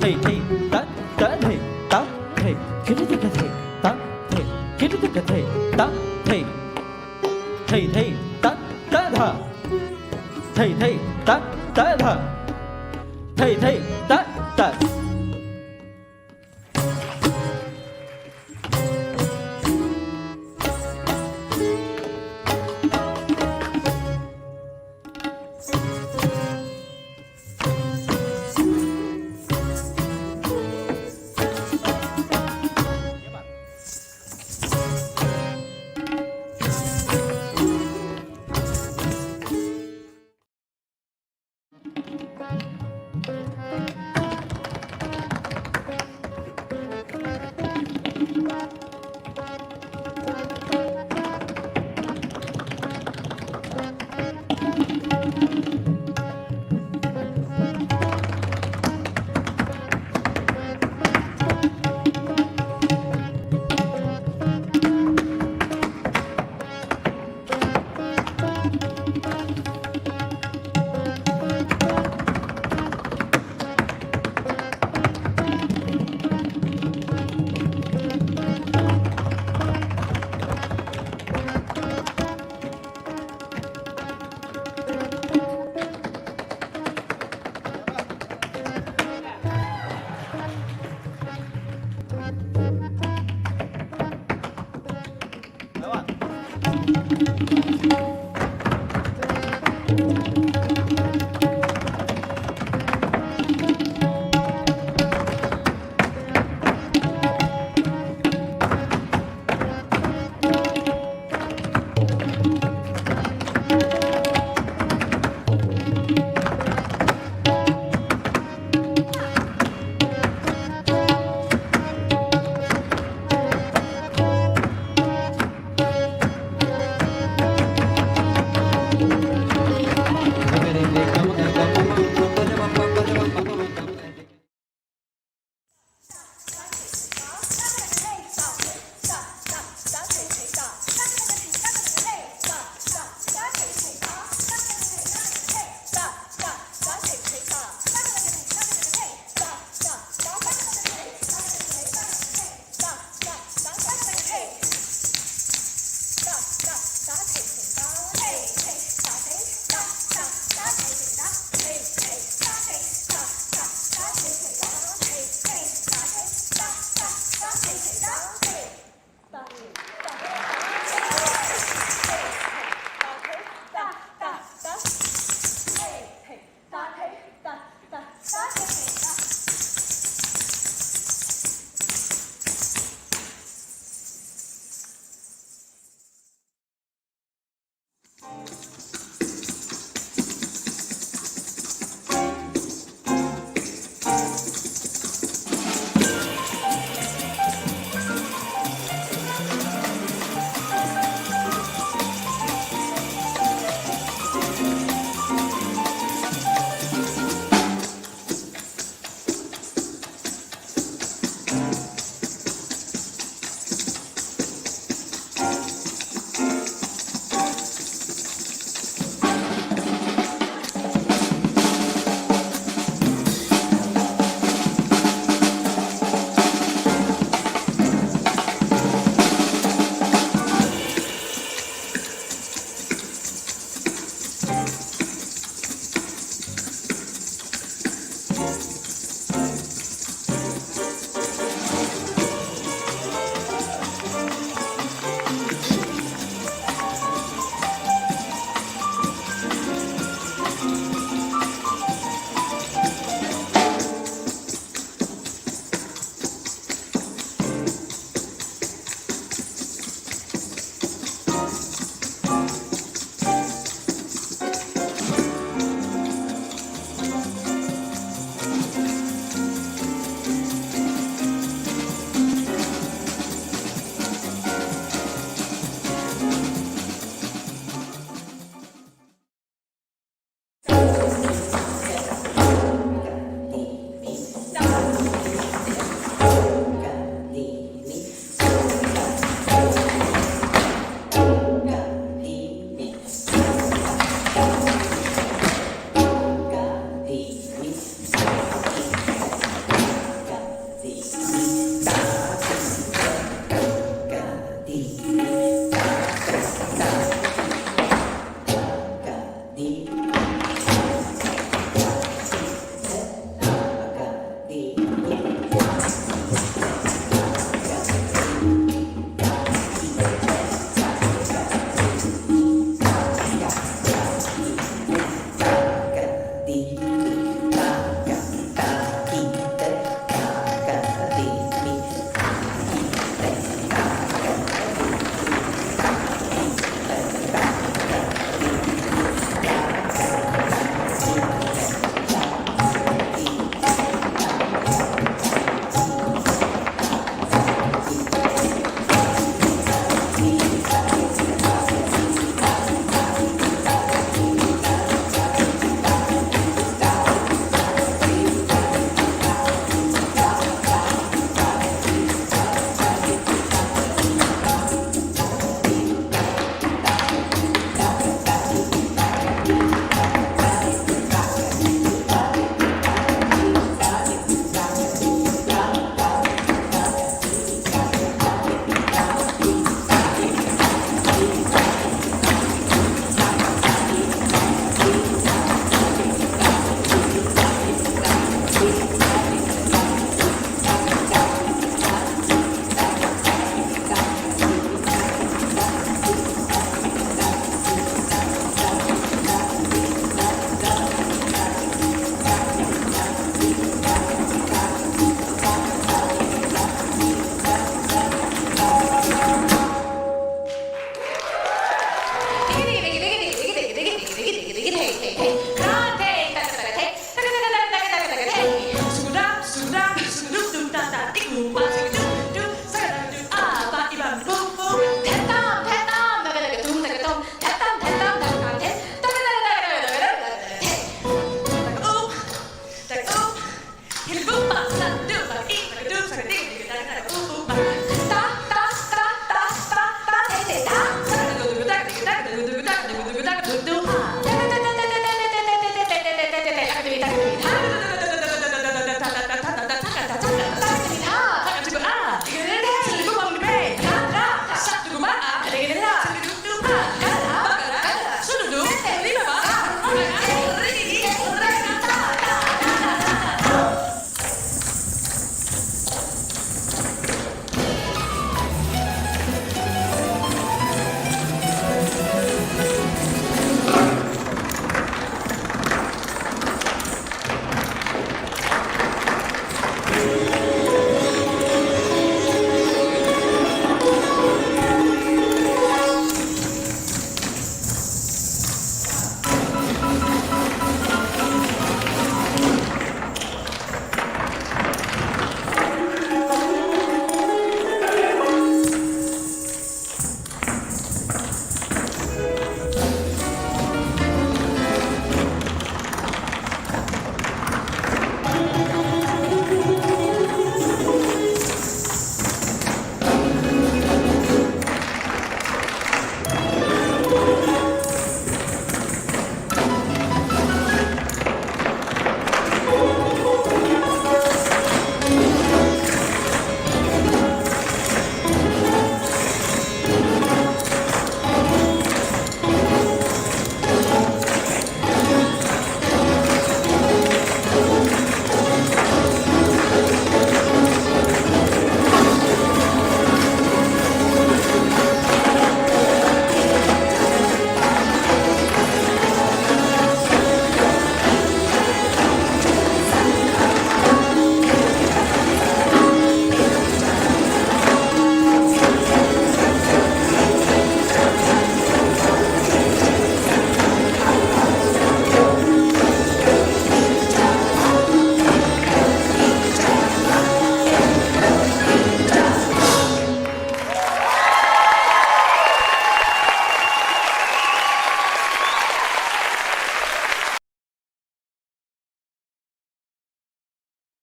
Thầy thầy ta ta thầy ta thầy cái đó cái thầy ta thầy cái đó cái thầy ta thầy thầy thầy ta ta thà thầy thầy ta ta thà thầy thầy ta ta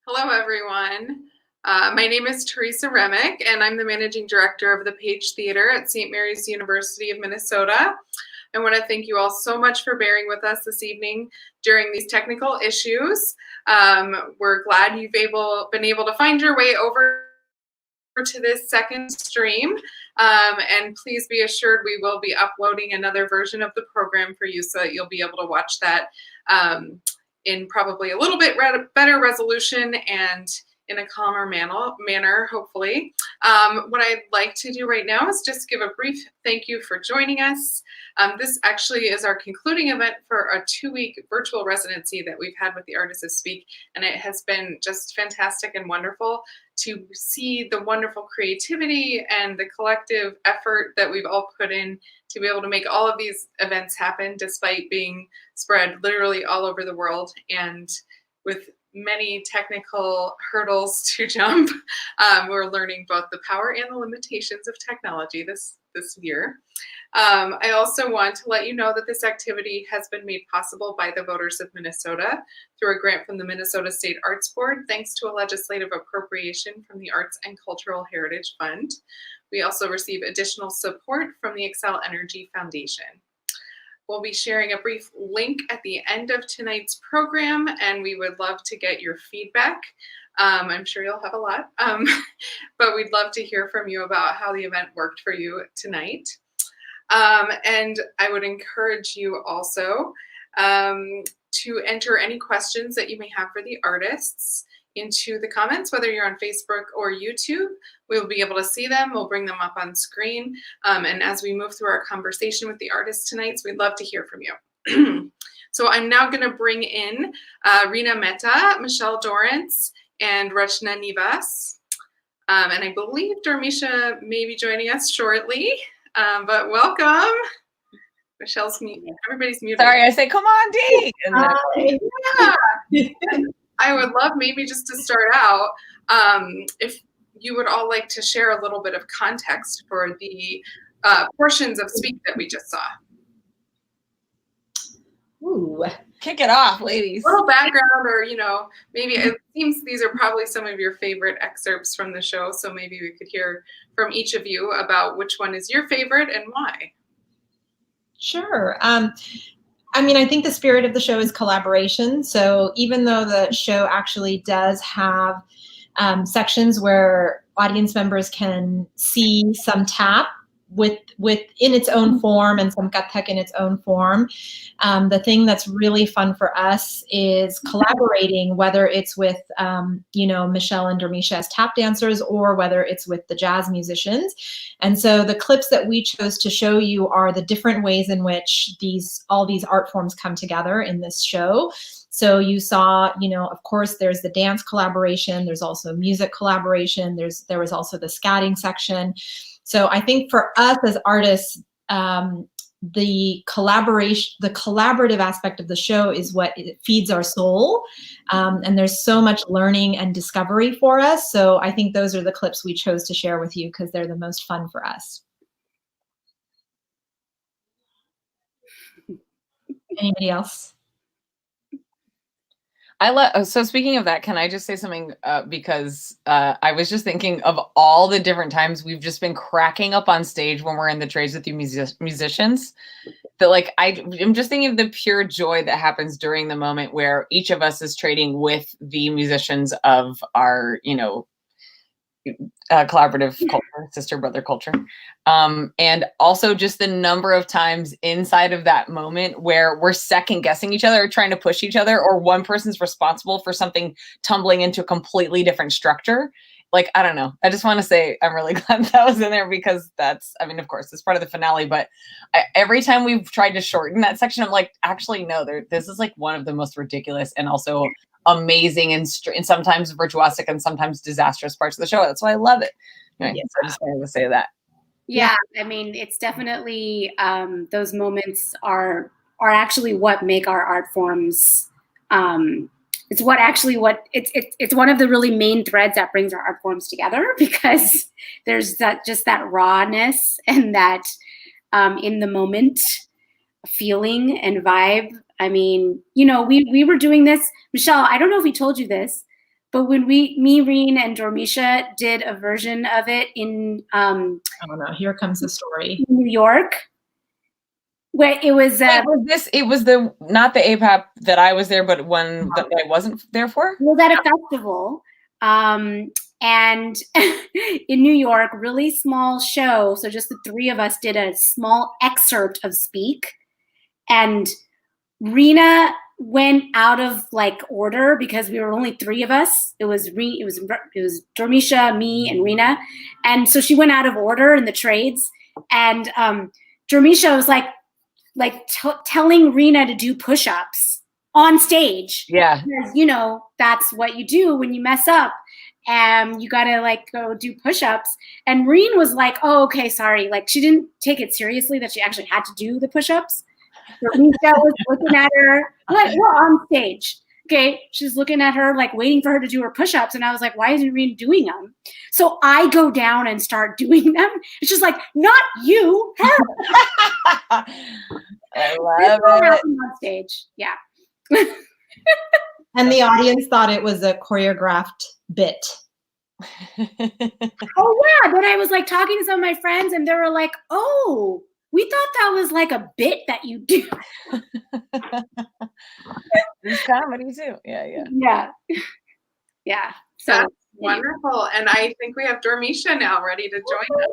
Hello, everyone. My name is Teresa Remick, and I'm the Managing Director of the Page Theater at St. Mary's University of Minnesota. I want to thank you all so much for bearing with us this evening during these technical issues. We're glad you've been able to find your way over to this second stream. And please be assured we will be uploading another version of the program for you so that you'll be able to watch that in probably a little bit better resolution and in a calmer manner, hopefully. What I'd like to do right now is just give a brief thank you for joining us. This actually is our concluding event for a 2-week virtual residency that we've had with the Artists of Speak, and it has been just fantastic and wonderful to see the wonderful creativity and the collective effort that we've all put in to be able to make all of these events happen despite being spread literally all over the world and with many technical hurdles to jump. We're learning both the power and the limitations of technology this year. I also want to let you know that this activity has been made possible by the voters of Minnesota through a grant from the Minnesota State Arts Board, thanks to a legislative appropriation from the Arts and Cultural Heritage Fund. We also receive additional support from the Excel Energy Foundation. We'll be sharing a brief link at the end of tonight's program, and we would love to get your feedback. I'm sure you'll have a lot, but we'd love to hear from you about how the event worked for you tonight. And I would encourage you also to enter any questions that you may have for the artists into the comments, whether you're on Facebook or YouTube. We'll be able to see them. We'll bring them up on screen. And as we move through our conversation with the artists tonight, we'd love to hear from you. So I'm now going to bring in Rina Mehta, Michelle Dorrance, and Rachna Nivas. And I believe Dormeshia may be joining us shortly, but welcome. Michelle's mute. Everybody's muted. Sorry, I say, come on, Dee. Yeah. I would love maybe just to start out, if you would all like to share a little bit of context for the portions of Speak that we just saw. Ooh. Kick it off, ladies. A little background, or, maybe it seems these are probably some of your favorite excerpts from the show, so maybe we could hear from each of you about which one is your favorite and why. Sure. I think the spirit of the show is collaboration. So even though the show actually does have sections where audience members can see some tap in its own form and some KATHAK in its own form, the thing that's really fun for us is collaborating, whether it's with Michelle and Dormeshia as tap dancers, or whether it's with the jazz musicians. And so the clips that we chose to show you are the different ways in which all these art forms come together in this show. So you saw, of course, there's the dance collaboration. There's also music collaboration. There was also the scatting section. So I think for us as artists, the collaborative aspect of the show is what it feeds our soul. And there's so much learning and discovery for us. So I think those are the clips we chose to share with you because they're the most fun for us. Anybody else? So speaking of that, can I just say something? Because I was just thinking of all the different times we've just been cracking up on stage when we're in the trades with you musicians. That I'm just thinking of the pure joy that happens during the moment where each of us is trading with the musicians of our, collaborative culture, sister brother culture, and also just the number of times inside of that moment where we're second guessing each other, or trying to push each other, or one person's responsible for something tumbling into a completely different structure. I don't know. I just want to say I'm really glad that was in there, because of course, it's part of the finale, but every time we've tried to shorten that section, I'm like, actually, no, this is one of the most ridiculous and also amazing and sometimes virtuosic and sometimes disastrous parts of the show. That's why I love it. Anyway, so I just wanted to say that. Yeah, it's definitely those moments are actually what make our art forms. It's one of the really main threads that brings our art forms together, because there's that rawness and that in the moment feeling and vibe. We were doing this, Michelle, I don't know if we told you this, but when Reen and Dormeshia did a version of it in oh no, here comes the story. New York, where it was it was not the APAP that I was there, but one that I wasn't there for. It was at a festival, and in New York, really small show. So just the three of us did a small excerpt of Speak, and Rina went out of order because we were only three of us. It was Dormeshia, me, and Rina, and so she went out of order in the trades. And Dormeshia was telling Rina to do push-ups on stage. Yeah, because that's what you do when you mess up, and you gotta go do push-ups. And Reen was like, "Oh, okay, sorry." She didn't take it seriously that she actually had to do the push-ups. Dormeshia was looking at her, we're on stage. Okay, she's looking at her, waiting for her to do her push-ups. And I was like, why isn't Reen doing them? So I go down and start doing them. It's just not you, her. I love it. On stage, yeah. And the audience thought it was a choreographed bit. Oh yeah, then I was talking to some of my friends, and they were like, oh, we thought that was a bit that you do. There's comedy too. Yeah. Yeah. So that's wonderful. And I think we have Dormeshia now ready to join us.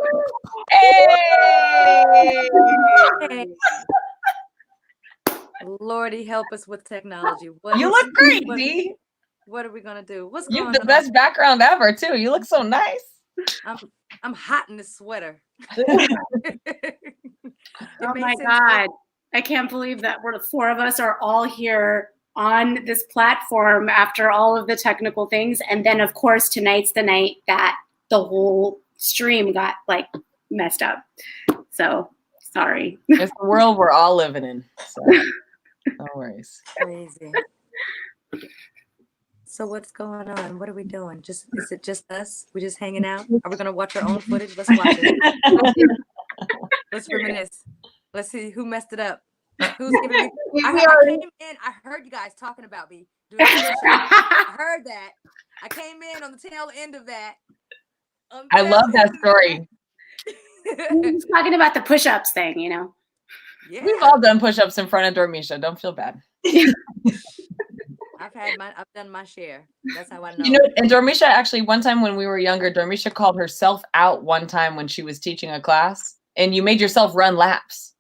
Hey! Lordy, help us with technology. You look great, Dee. What are we gonna do? What's You going on? have the best background ever too. You look so nice. I'm hot in this sweater. Oh my God. I can't believe that the four of us are all here on this platform after all of the technical things. And then of course, tonight's the night that the whole stream got messed up. So Sorry. It's the world we're all living in. So no worries. Crazy. So what's going on? What are we doing? Is it just us? We just hanging out? Are we gonna watch our own footage? Let's watch it. Let's reminisce. Let's see who messed it up. Who's giving me? I came in. I heard you guys talking about me. I heard that. I came in on the tail end of that. I love that story. He's talking about the push-ups thing, you know. Yeah. We've all done push-ups in front of Dormeshia. Don't feel bad. I've done my share. That's how I know. You know, and Dormeshia actually, one time when we were younger, Dormeshia called herself out one time when she was teaching a class, and you made yourself run laps.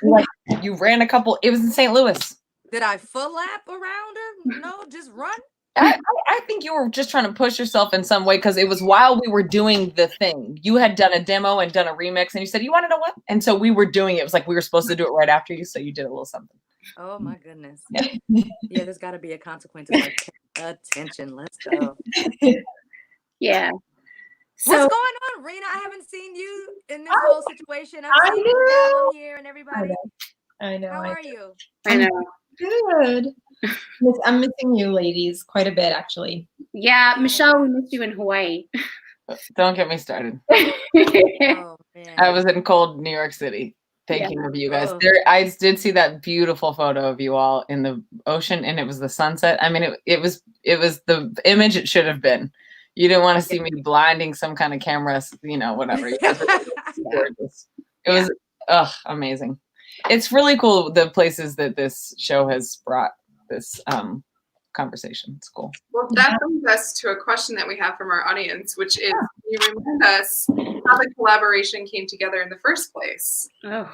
Like you ran a couple. It was in St. Louis. Did I full lap around her? No, just run. I think you were just trying to push yourself in some way because it was while we were doing the thing. You had done a demo and done a remix, and you said, you want to know what? And so we were doing it. It was like we were supposed to do it right after you, so you did a little something. Oh my goodness. Yeah, there's got to be a consequence. Like, pay attention. Let's go. Yeah. So, what's going on, Rina? I haven't seen you in this whole situation. I've seen you down here and everybody. I know. How are you? I know. Good. I'm missing you ladies quite a bit, actually. Yeah, Michelle, we missed you in Hawaii. Don't get me started. Oh, man. I was in cold New York City. Thinking of you guys. Oh. There, I did see that beautiful photo of you all in the ocean, and it was the sunset. I mean, it was the image it should have been. You didn't want to see me blinding some kind of camera, you know, whatever. It was gorgeous. It was amazing. It's really cool the places that this show has brought this conversation. It's cool. Well, that brings us to a question that we have from our audience, which is, can you remind us how the collaboration came together in the first place? Oh.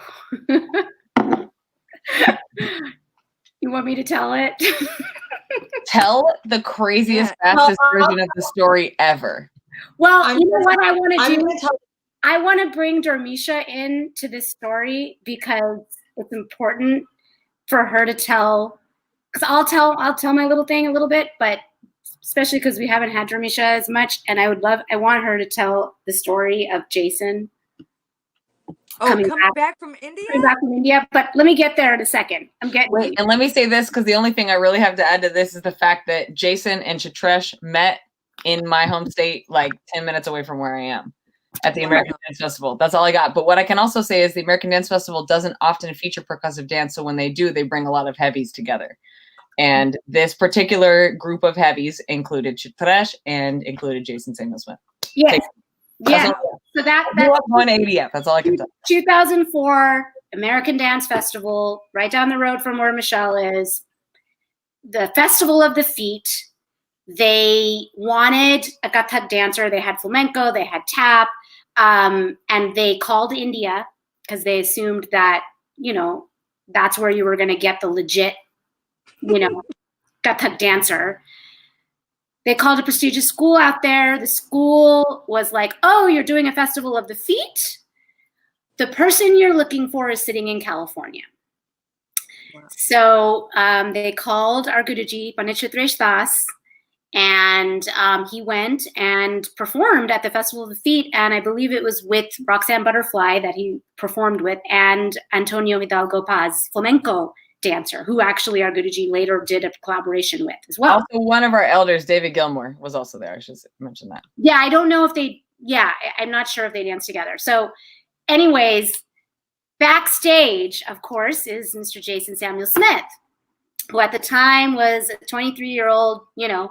You want me to tell it? Tell the craziest, fastest version of the story ever. Well, you know what I want to do? Tell I want to bring Dormeshia into this story because it's important for her to tell. Because I'll tell my little thing a little bit, but especially because we haven't had Dormeshia as much, and I want her to tell the story of Jason. Coming back from India? Coming back from India, but let me get there in a second. Wait, and let me say this, because the only thing I really have to add to this is the fact that Jason and Chitresh met in my home state, like 10 minutes away from where I am, at the American Dance Festival. That's all I got. But what I can also say is the American Dance Festival doesn't often feature percussive dance, so when they do, they bring a lot of heavies together. And this particular group of heavies included Chitresh and included Jason Samuel Smith. Yes. Yeah. So that's 180th. That's all I can tell. 2004 American Dance Festival, right down the road from where Michelle is. The Festival of the Feet. They wanted a KATHAK dancer. They had flamenco, they had tap, and they called India because they assumed that, you know, that's where you were going to get the legit, you know, KATHAK dancer. They called a prestigious school out there. The school was like, oh, you're doing a Festival of the Feet? The person you're looking for is sitting in California. Wow. So they called our Guruji, Pandit Chitresh Das, and he went and performed at the Festival of the Feet, and I believe it was with Roxanne Butterfly that he performed with, and Antonio Hidalgo Paz, flamenco dancer, who actually our Guruji later did a collaboration with as well. Also, one of our elders, David Gilmour, was also there. I should mention that. Yeah, I don't know if they, I'm not sure if they danced together. So anyways, backstage, of course, is Mr. Jason Samuel Smith, who at the time was a 23-year-old, you know,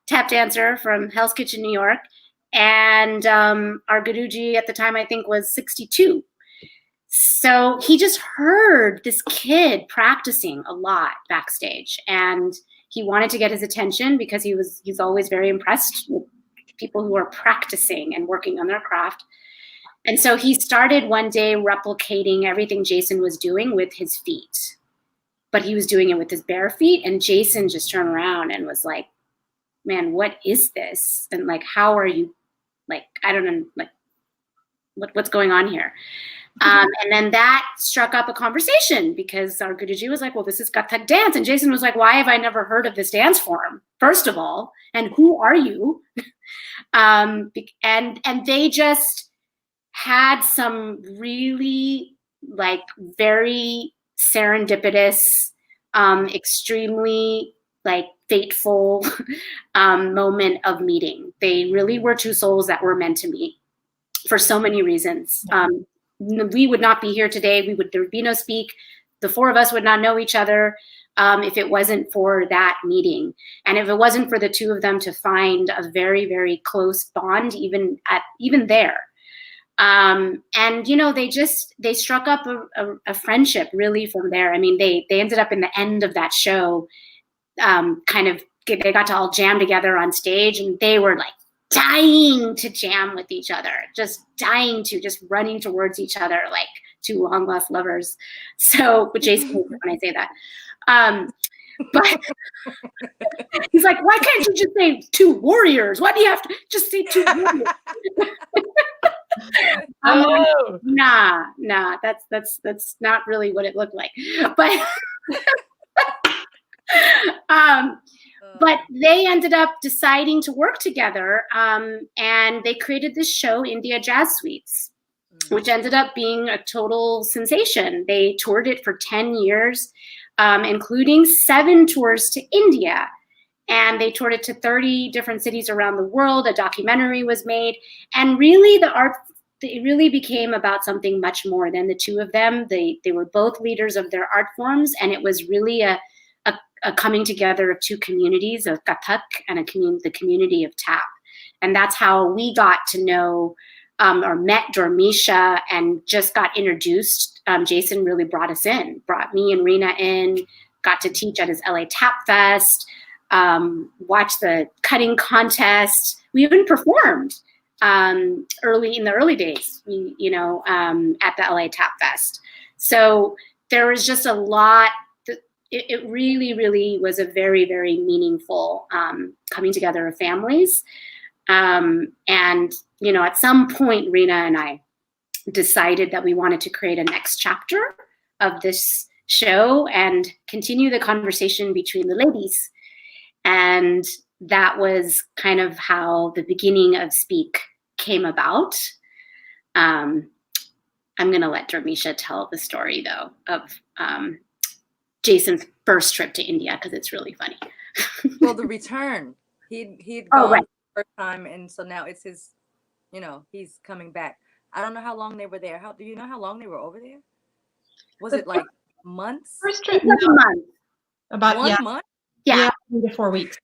tap dancer from Hell's Kitchen, New York. And our Guruji at the time, I think, was 62. So he just heard this kid practicing a lot backstage, and he wanted to get his attention because he's always very impressed with people who are practicing and working on their craft. And so he started one day replicating everything Jason was doing with his feet, but he was doing it with his bare feet. And Jason just turned around and was like, man, what is this? And like, how are you, like, I don't know, like, what's going on here? And then that struck up a conversation because our Guruji was like, well, this is KATHAK dance. And Jason was like, why have I never heard of this dance form, first of all? And who are you? And they just had some really like very serendipitous, extremely like fateful moment of meeting. They really were two souls that were meant to meet for so many reasons. We would not be here today. There would be no Speak. The four of us would not know each other if it wasn't for that meeting. And if it wasn't for the two of them to find a very, very close bond, even there. And you know, they struck up a friendship really from there. I mean, they ended up in the end of that show, they got to all jam together on stage, and they were like dying to jam with each other, just running towards each other like two long lost lovers. So, with Jason, when I say that, but he's like, why can't you just say two warriors? Why do you have to just say two warriors? Nah, that's not really what it looked like. But they ended up deciding to work together, and they created this show, India Jazz Suites, which ended up being a total sensation. They toured it for 10 years, including 7 tours to India. And they toured it to 30 different cities around the world. A documentary was made. And really, it really became about something much more than the two of them. They were both leaders of their art forms, and it was really a coming together of two communities, of KATHAK and the community of tap. And that's how we got to know or met Dormeshia and just got introduced. Jason really brought me and Rina in, got to teach at his LA Tap Fest, watched the cutting contest. We even performed in the early days, at the LA Tap Fest. So there was just a lot. It really, really was a very, very meaningful coming together of families. And, at some point, Rina and I decided that we wanted to create a next chapter of this show and continue the conversation between the ladies. And that was kind of how the beginning of Speak came about. I'm going to let Dormeshia tell the story, though, of Jason's first trip to India, because it's really funny. Well, the return. He'd gone right. the first time, and so now it's his, he's coming back. I don't know how long they were there. Do you know how long they were over there? Was it like months? First trip, About a month. about 1 month? Yeah. 3 to 4 weeks.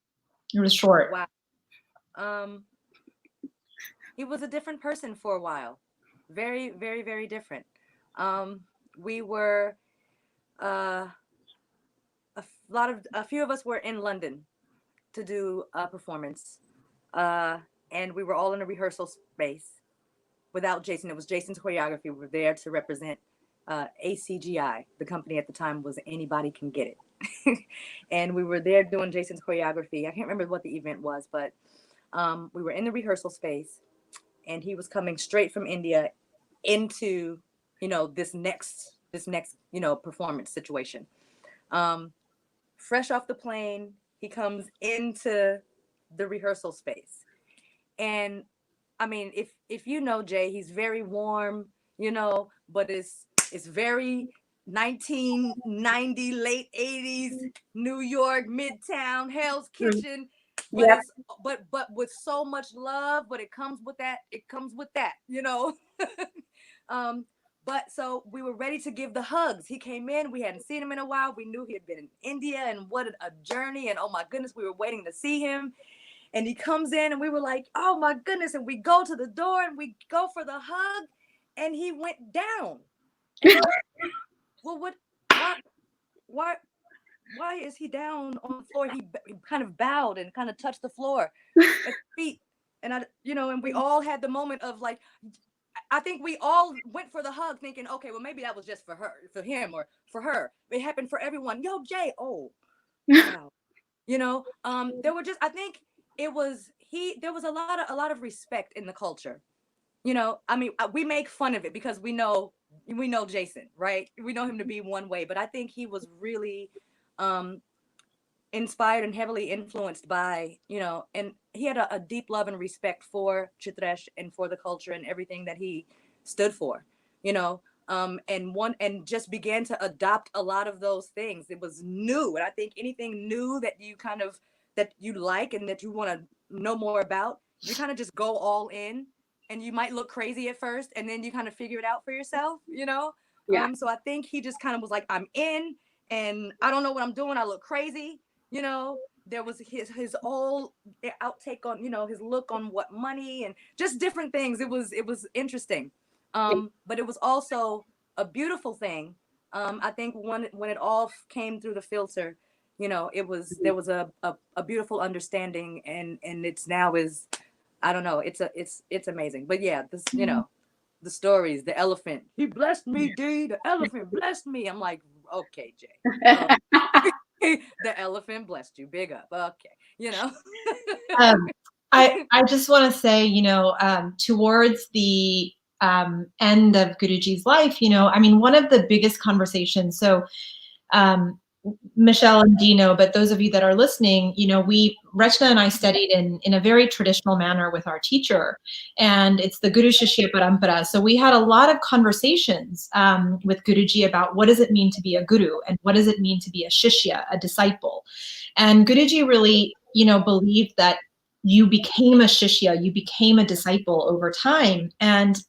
It was short. Wow. He was a different person for a while. Very, very, very different. We were a few of us were in London to do a performance, and we were all in a rehearsal space without Jason. It was Jason's choreography. We were there to represent ACGI. The company at the time was Anybody Can Get It. And we were there doing Jason's choreography. I can't remember what the event was, but we were in the rehearsal space, and he was coming straight from India into, this next, performance situation. Fresh off the plane, he comes into the rehearsal space. And I mean, if you know Jay, he's very warm, but it's very 1990, late 80s, New York, Midtown, Hell's Kitchen. But Yeah. but with so much love, but it comes with that, But so we were ready to give the hugs. He came in, we hadn't seen him in a while. We knew he had been in India, and what a journey. And oh my goodness, we were waiting to see him. And he comes in, and we were like, oh my goodness. And we go to the door, and we go for the hug, and he went down. And well, why is he down on the floor? He kind of bowed and kind of touched the floor at his feet. And and we all had the moment of like, I think we all went for the hug thinking, okay, well, maybe that was just for him or for her. It happened for everyone. Yo, Jay. Oh, wow. There were just, I think there was a lot of respect in the culture. I mean, we make fun of it because we know Jason, right? We know him to be one way, but I think he was really inspired and heavily influenced by, and he had a deep love and respect for Chitresh and for the culture and everything that he stood for, you know, and just began to adopt a lot of those things. It was new. And I think anything new that you that you like and that you want to know more about, you kind of just go all in, and you might look crazy at first and then you kind of figure it out for yourself, you know? Yeah. So I think he just kind of was like, I'm in, and I don't know what I'm doing. I look crazy, you know? There was his whole outtake on, you know, his look on what money and just different things. It was interesting. But it was also a beautiful thing. I think when it all came through the filter, you know, there was a beautiful understanding, and it's now is, I don't know, it's amazing. But yeah, this, you know, the stories, the elephant, he blessed me, D, the elephant blessed me. I'm like, okay, Jay. The elephant blessed you. Big up. Okay. You know. I just want to say, you know, towards the end of Guruji's life, you know, I mean, one of the biggest conversations. So Michelle and Dino, but those of you that are listening, you know, Rachna and I studied in a very traditional manner with our teacher, and it's the Guru Shishya Parampara. So we had a lot of conversations with Guruji about what does it mean to be a guru, and what does it mean to be a shishya, a disciple. And Guruji really, you know, believed that you became a shishya, you became a disciple over time. And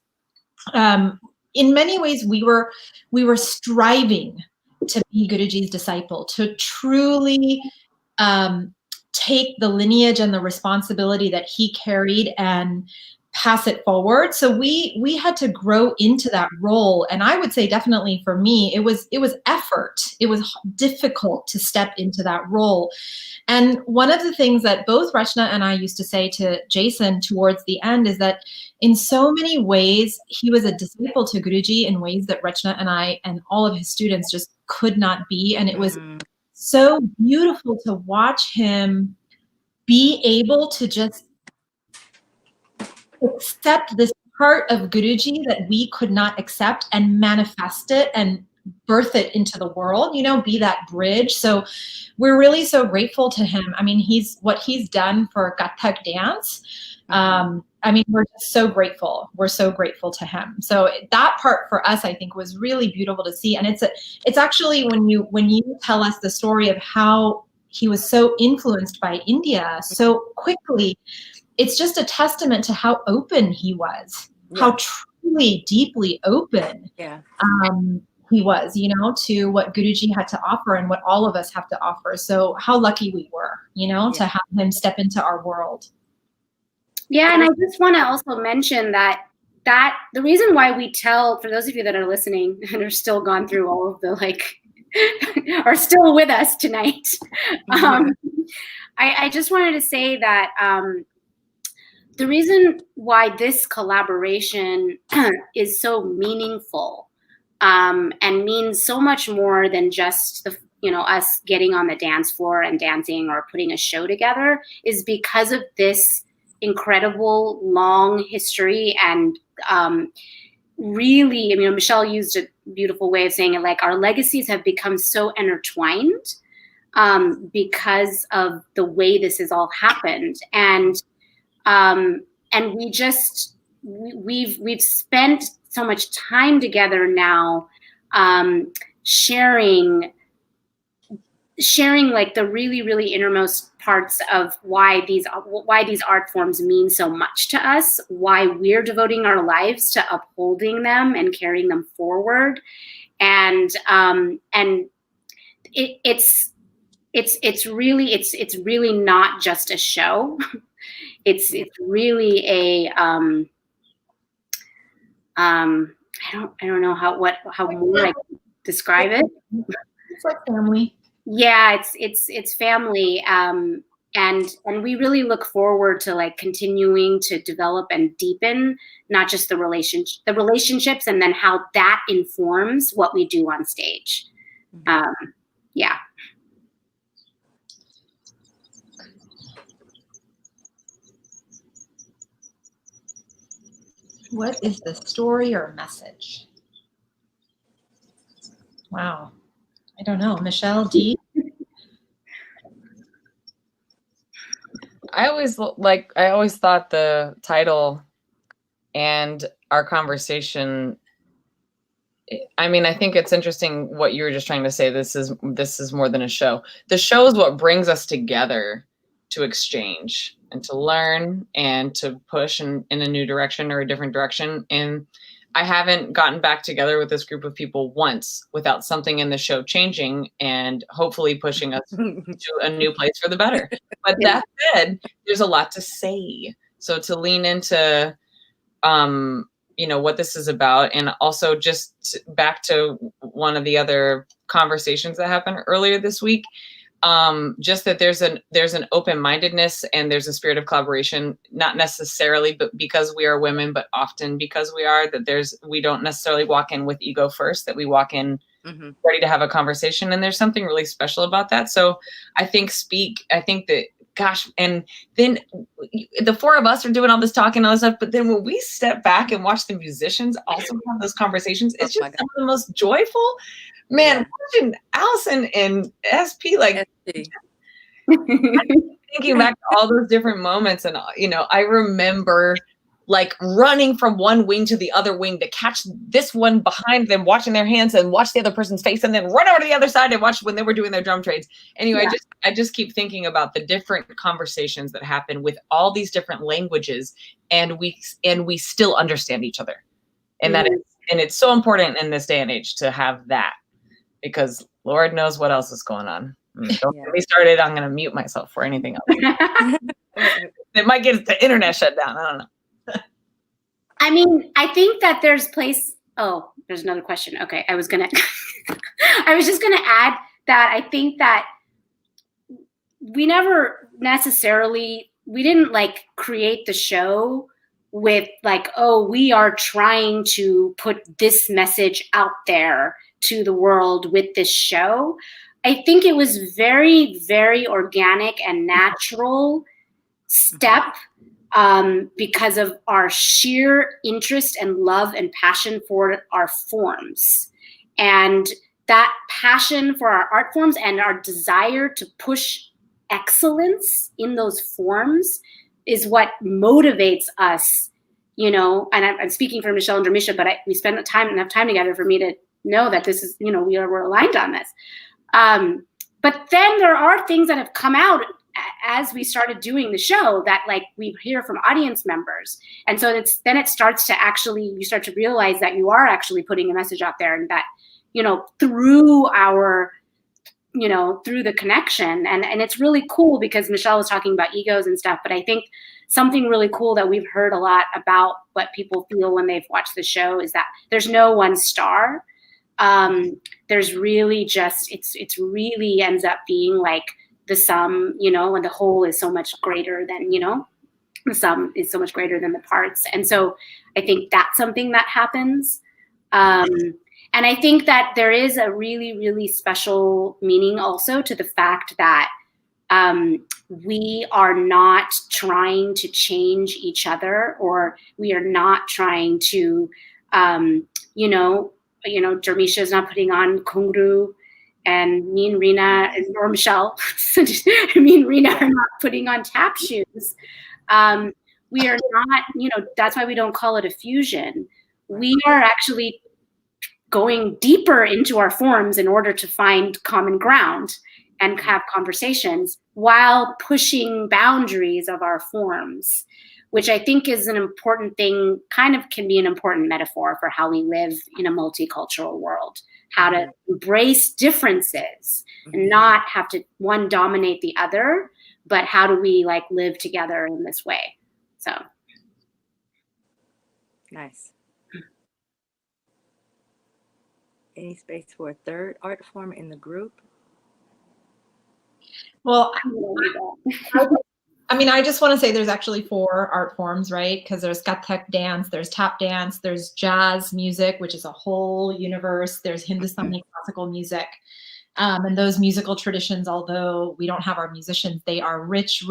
in many ways, we were striving to be Guruji's disciple, to truly take the lineage and the responsibility that he carried and pass it forward. So we had to grow into that role. And I would say definitely for me, it was effort. It was difficult to step into that role. And one of the things that both Rachna and I used to say to Jason towards the end is that in so many ways, he was a disciple to Guruji in ways that Rachna and I and all of his students just could not be. And it was so beautiful to watch him be able to just accept this part of Guruji that we could not accept and manifest it and birth it into the world, you know, be that bridge. So we're really so grateful to him. I mean, what he's done for KATHAK dance. I mean, we're just so grateful. We're so grateful to him. So that part for us, I think, was really beautiful to see. And it's actually when you tell us the story of how he was so influenced by India so quickly, it's just a testament to how open he was, how truly deeply open he was, you know, to what Guruji had to offer and what all of us have to offer. So how lucky we were, you know, to have him step into our world. Yeah, and I just want to also mention that the reason why we tell, for those of you that are listening and are still gone through all of the are still with us tonight, I just wanted to say that the reason why this collaboration is so meaningful and means so much more than just us getting on the dance floor and dancing or putting a show together is because of this incredible long history. And really, I mean, Michelle used a beautiful way of saying it, like our legacies have become so intertwined because of the way this has all happened. And we've spent so much time together now, sharing like the really, really innermost parts of why these art forms mean so much to us, why we're devoting our lives to upholding them and carrying them forward. And it's really not just a show. It's really a I don't know how more I can describe it. It's like family. Yeah, it's family, and we really look forward to like continuing to develop and deepen not just the relationships, and then how that informs what we do on stage. Yeah. What is the story or message? Wow. I don't know. Michelle, D? I always thought the title and our conversation, I mean, I think it's interesting what you were just trying to say. This is more than a show. The show is what brings us together to exchange and to learn and to push in a new direction or a different direction. And I haven't gotten back together with this group of people once without something in the show changing and hopefully pushing us to a new place for the better. But that said, there's a lot to say. So to lean into, what this is about, and also just back to one of the other conversations that happened earlier this week, just that there's an open-mindedness and there's a spirit of collaboration, not necessarily but because we are women, but often because we are, that we don't necessarily walk in with ego first, that we walk in ready to have a conversation. And there's something really special about that. So I think that, gosh, and then the four of us are doing all this talking and all this stuff, but then when we step back and watch the musicians also have those conversations, it's just some of the most joyful. Man, watching Allison and SP, like, thinking back to all those different moments. And, I remember like running from one wing to the other wing to catch this one behind them, watching their hands and watch the other person's face, and then run over to the other side and watch when they were doing their drum trades. Anyway, I just keep thinking about the different conversations that happen with all these different languages, and we still understand each other. And it's so important in this day and age to have that, because Lord knows what else is going on. Don't get me started. I'm going to mute myself for anything else. It might get the internet shut down. I don't know. I mean, I think that there's there's another question. Okay. I was just going to add that I think that we never necessarily, we didn't like create the show with like, we are trying to put this message out there to the world with this show. I think it was very, very organic and natural step because of our sheer interest and love and passion for our forms. And that passion for our art forms and our desire to push excellence in those forms is what motivates us, and I'm speaking for Michelle and Dormeshia, but we spend enough time together for me to know that this is, we're aligned on this. But then there are things that have come out as we started doing the show that like we hear from audience members. And so it starts to actually, you start to realize that you are actually putting a message out there, and that, through our, through the connection. And it's really cool because Michelle was talking about egos and stuff, but I think something really cool that we've heard a lot about what people feel when they've watched the show is that there's no one star. There's really just, it's really ends up being like the sum, and the whole is so much greater than, the sum is so much greater than the parts. And so I think that's something that happens. And I think that there is a really, really special meaning also to the fact that we are not trying to change each other, or we are not trying to, Dormeshia is not putting on kungru, and me and Rina, or Michelle, me and Rina are not putting on tap shoes. We are not, that's why we don't call it a fusion. We are actually going deeper into our forms in order to find common ground and have conversations while pushing boundaries of our forms, which I think is an important thing, kind of can be an important metaphor for how we live in a multicultural world, how to embrace differences and not have to one dominate the other, but how do we like live together in this way? So. Nice. Any space for a third art form in the group? Well, I just want to say there's actually 4 art forms, right? Because there's KATHAK dance, there's tap dance, there's jazz music, which is a whole universe. There's Hindustani classical music. And those musical traditions, although we don't have our musicians, they are rich,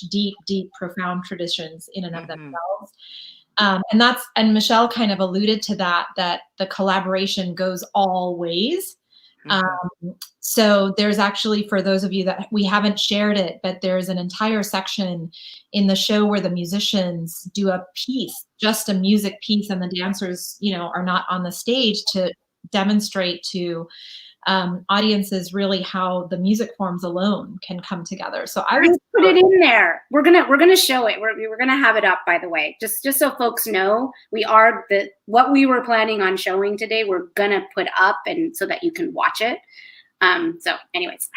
deep, profound traditions in and of themselves. And Michelle kind of alluded to that the collaboration goes all ways. So there's actually, for those of you that we haven't shared it, but there's an entire section in the show where the musicians do a piece, just a music piece, and the dancers, are not on the stage to demonstrate to audiences really how the music forms alone can come together. So I would put it in there. We're gonna show it. We're gonna have it up, by the way, just so folks know. What we were planning on showing today, we're gonna put up, and so that you can watch it. So anyways.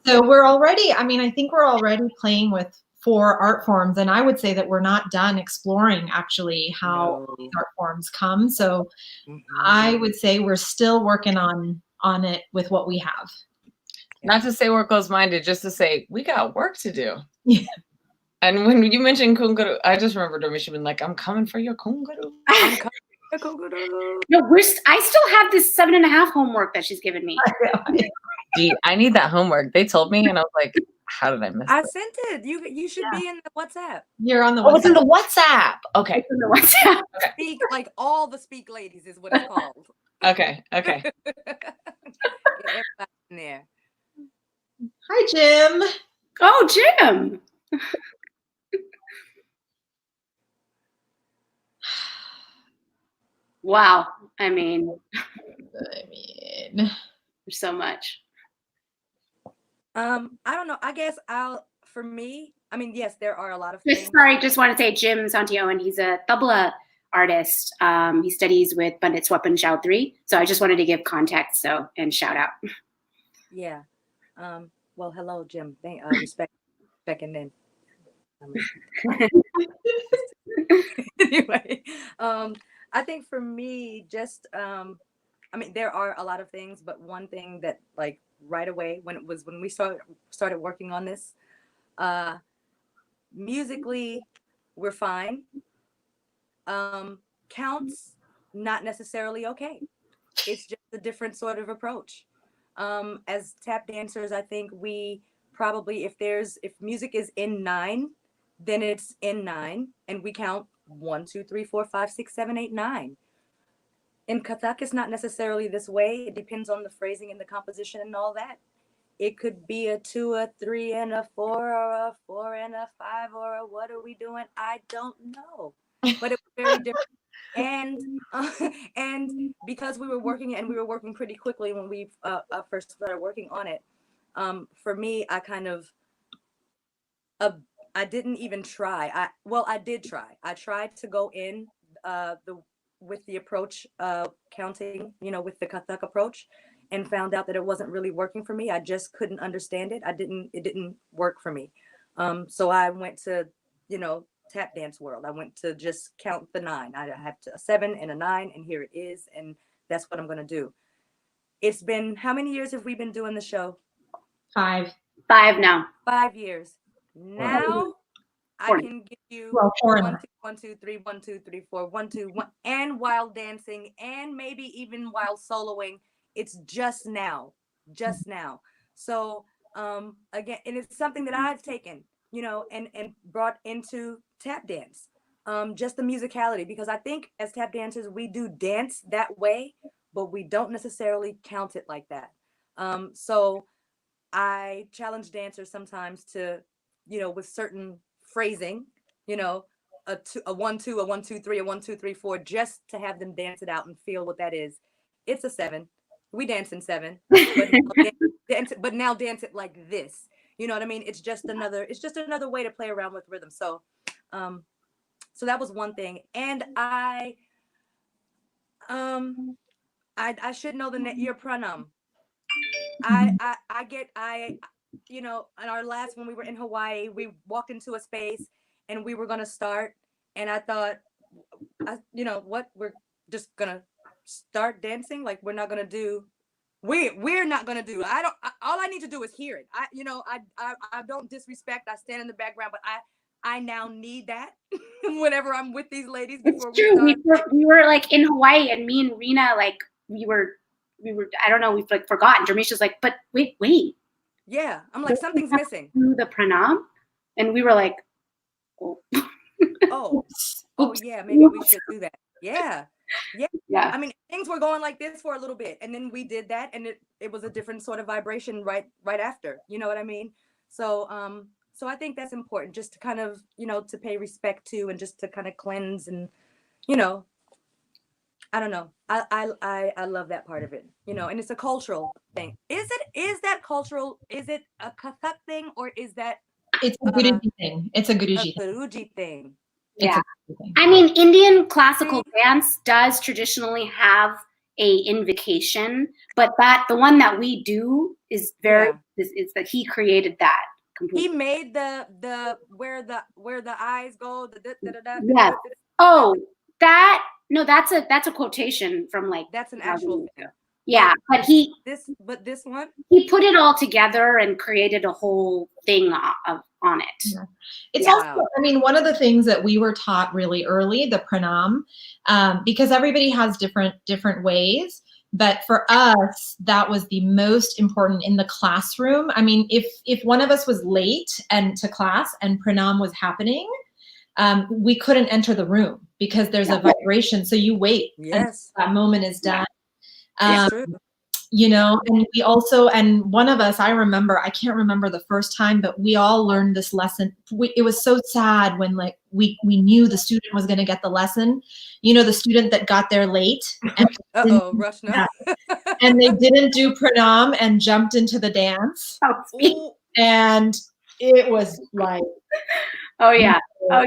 So we're already, I think we're already playing with 4 art forms, and I would say that we're not done exploring actually how these art forms come. So I would say we're still working on it with what we have. Not to say we're close-minded, just to say we got work to do. Yeah. And when you mentioned Kunguru, I just remember Dormeshia being like, I'm coming for your Kunguru. I'm coming for your Kunguru. No, I still have this 7.5 homework that she's given me. Gee, I need that homework. They told me, and I was like, how did I miss it? I sent it. You should be in the WhatsApp. You're on the WhatsApp. WhatsApp. It's in the WhatsApp. Okay. It's in the WhatsApp. Okay. Speak like all the Speak Ladies is what it's called. Okay. Okay. Get everybody in there. Hi, Jim. Oh, Jim. Wow. I mean, there's so much. I don't know. I guess for me, yes, there are a lot of things. Sorry, just want to say Jim Santiago, he's a tabla artist. He studies with Pandit Swapan Chao 3. So I just wanted to give context and shout out. Yeah. Well, hello, Jim. Respecting them. Anyway, I think for me, just there are a lot of things, but one thing that like right away when we started working on this, musically we're fine. Counts not necessarily okay. It's just a different sort of approach. As tap dancers, I think we probably, if music is in 9, then it's in 9, and we count 1, 2, 3, 4, 5, 6, 7, 8, 9. In Kathak, it's not necessarily this way. It depends on the phrasing and the composition and all that. It could be a 2, a 3, and a 4, or a 4 and a 5, or a what are we doing? I don't know. But it was very different. And because we were working pretty quickly when we first started working on it, for me, I kind of I didn't even try. I did try. I tried to go in with the approach counting, with the Kathak approach, and found out that it wasn't really working for me. I just couldn't understand it. It didn't work for me. So I went to, tap dance world. I went to just count the 9. I have a 7 and a 9, and here it is, and that's what I'm going to do. It's been, how many years have we been doing the show? 5 now. 5 years. Now I can give you 1, 2, 3, 1, 2, 3, 4, 1, 2, 1, and while dancing, and maybe even while soloing. It's just now. So again, and it's something that I've taken, and brought into tap dance, just the musicality, because I think as tap dancers we do dance that way, but we don't necessarily count it like that. So I challenge dancers sometimes to, with certain phrasing, a 1 2, a 1 2 3, a 1 2 3 4, just to have them dance it out and feel what that is. It's a 7. We dance in 7, but now dance it like this. You know what I mean? It's just another way to play around with rhythm. So, so that was one thing. And I should know your pranam. On our last, when we were in Hawaii, we walked into a space and we were going to start. And I thought, we're just going to start dancing. Like we're not going to do, we're not going to do, all I need to do is hear it. I don't disrespect. I stand in the background, but I now need that whenever I'm with these ladies. Before it's true. We were like in Hawaii, and me and Rina, like we were, I don't know, we've like forgotten. Dormeshia's like, but wait. Yeah. I'm like, something's missing. The pranam. And we were like, oh yeah, maybe we should do that. Yeah. Yeah. I mean, things were going like this for a little bit, and then we did that, and it was a different sort of vibration right after. You know what I mean? So so I think that's important, just to kind of, you know, to pay respect to, and just to kind of cleanse, and you know, I don't know. I love that part of it, you know, and it's a cultural thing. Is that cultural? Is it a Kathak thing, or is that It's a Guruji thing. It's a a Guruji thing. Guruji thing? It's Yeah. a Guruji thing. I mean, Indian classical dance does traditionally have a invocation, but the one that we do is very is that he created that completely. He made the where the eyes go. Yes. Oh, that's a quotation from like That's an actual thing. Yeah, but this one, he put it all together and created a whole thing on it. Yeah. It's also, I mean, one of the things that we were taught really early, the pranam, because everybody has different ways. But for us, that was the most important in the classroom. I mean, if one of us was late to class and pranam was happening, we couldn't enter the room because there's a vibration. So you wait until that moment is done. You know, and we also, and one of us, I can't remember the first time, but we all learned this lesson. It was so sad when like we knew the student was going to get the lesson. You know, the student that got there late. And Rachna. And they didn't do pranam and jumped into the dance. And it was like, oh yeah. Oh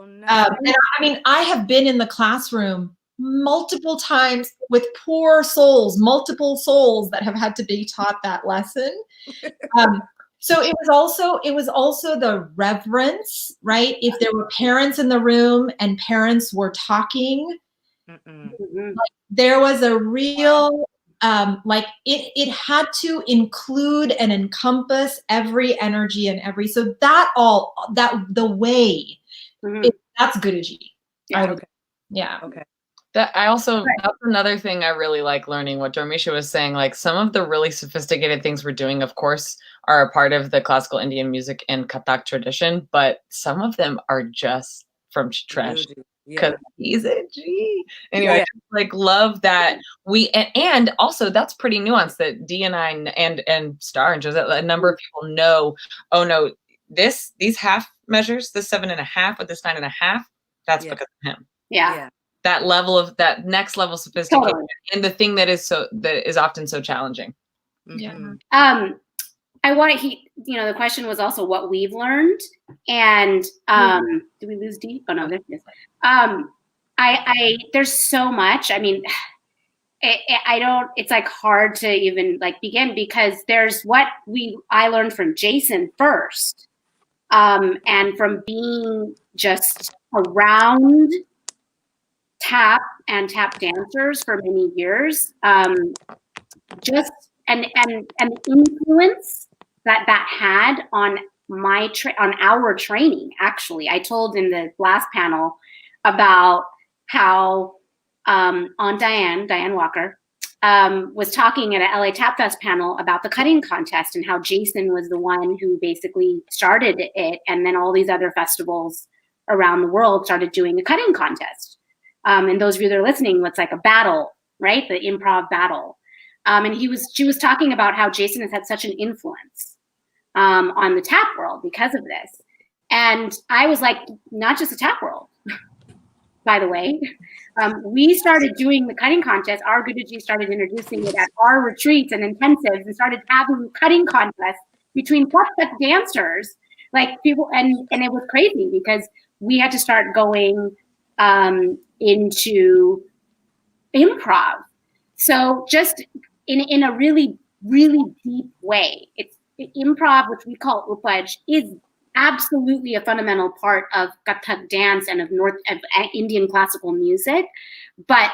no. And I mean, I have been in the classroom multiple times with multiple souls that have had to be taught that lesson. So it was also the reverence, right? If there were parents in the room and parents were talking, like, there was a real, like it had to include and encompass every energy and so the way, that's Guruji. Okay. That's another thing I really like learning, what Dormeshia was saying. Like, some of the really sophisticated things we're doing, of course, are a part of the classical Indian music and Kathak tradition, but some of them are just from trash. Because he's a G. Anyway, I just, like, love that and also that's pretty nuanced that D and I and Star and Josette, a number of people know, oh no, these half measures, this 7.5 or this 9.5, that's because of him. Yeah. That next level sophistication, and the thing that is often so challenging. Yeah. The question was also what we've learned, and did we lose D? Oh no, there it is. There's so much. I mean, it's like hard to even like begin, because there's what I learned from Jason first, and from being just around tap and tap dancers for many years, just and influence that had on on our training. Actually, I told in the last panel about how on Diane Walker was talking at a LA Tap Fest panel about the cutting contest, and how Jason was the one who basically started it, and then all these other festivals around the world started doing a cutting contest. And those of you that are listening, it's like a battle, right? The improv battle. And she was talking about how Jason has had such an influence on the tap world because of this. And I was like, not just the tap world, by the way. We started doing the cutting contest. Our Guruji started introducing it at our retreats and intensives, and started having cutting contests between Kathak dancers, like people, and it was crazy because we had to start going into improv. So just in a really, really deep way, it's improv, which we call upaj, is absolutely a fundamental part of Kathak dance and of Indian classical music. But